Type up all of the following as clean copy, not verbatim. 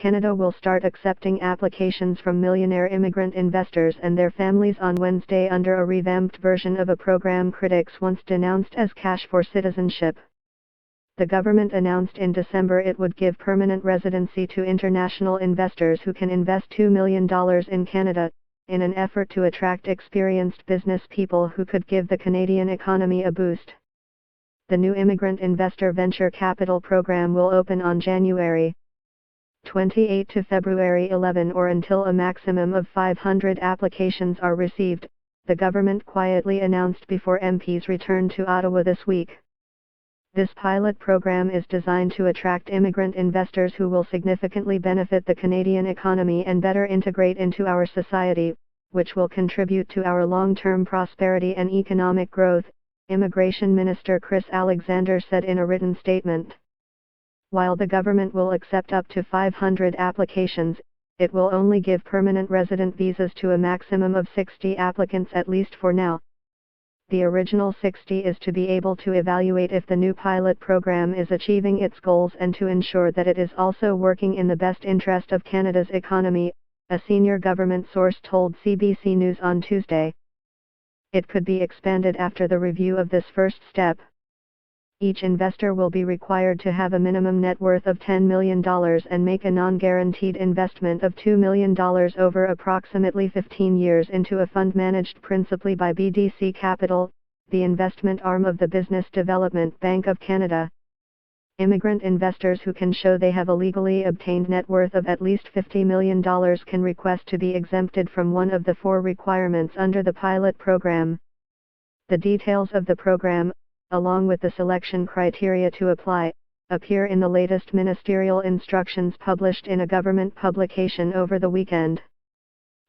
Canada will start accepting applications from millionaire immigrant investors and their families on Wednesday under a revamped version of a program critics once denounced as cash for citizenship. The government announced in December it would give permanent residency to international investors who can invest $2 million in Canada, in an effort to attract experienced business people who could give the Canadian economy a boost. The new Immigrant Investor Venture Capital Program will open on January 28 to February 11 or until a maximum of 500 applications are received, the government quietly announced before MPs returned to Ottawa this week. This pilot program is designed to attract immigrant investors who will significantly benefit the Canadian economy and better integrate into our society, which will contribute to our long-term prosperity and economic growth, Immigration Minister Chris Alexander said in a written statement. While the government will accept up to 500 applications, it will only give permanent resident visas to a maximum of 60 applicants at least for now. The original 60 is to be able to evaluate if the new pilot program is achieving its goals and to ensure that it is also working in the best interest of Canada's economy, a senior government source told CBC News on Tuesday. It could be expanded after the review of this first step. Each investor will be required to have a minimum net worth of $10 million and make a non-guaranteed investment of $2 million over approximately 15 years into a fund managed principally by BDC Capital, the investment arm of the Business Development Bank of Canada. Immigrant investors who can show they have a legally obtained net worth of at least $50 million can request to be exempted from one of the 4 requirements under the pilot program. The details of the program, along with the selection criteria to apply, appear in the latest ministerial instructions published in a government publication over the weekend.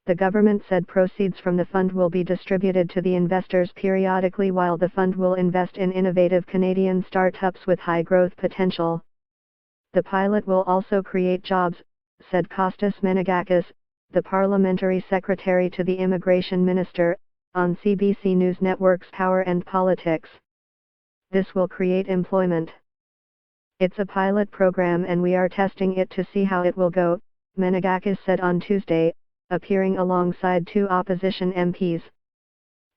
The government said proceeds from the fund will be distributed to the investors periodically while the fund will invest in innovative Canadian startups with high growth potential. The pilot will also create jobs, said Kostas Menegakis, the parliamentary secretary to the immigration minister, on CBC News Network's Power and Politics. This will create employment. It's a pilot program and we are testing it to see how it will go, Menegakis said on Tuesday, appearing alongside 2 opposition MPs.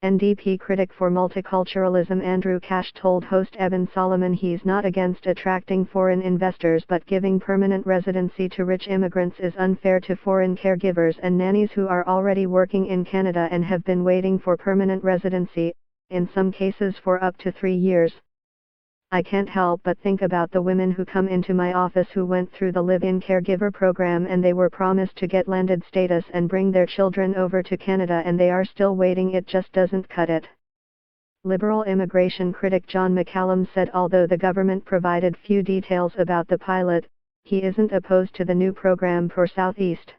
NDP critic for multiculturalism Andrew Cash told host Evan Solomon he's not against attracting foreign investors but giving permanent residency to rich immigrants is unfair to foreign caregivers and nannies who are already working in Canada and have been waiting for permanent residency, in some cases for up to 3 years. I can't help but think about the women who come into my office who went through the live-in caregiver program and they were promised to get landed status and bring their children over to Canada and they are still waiting. It just doesn't cut it. Liberal immigration critic John McCallum said although the government provided few details about the pilot, he isn't opposed to the new program for Southeast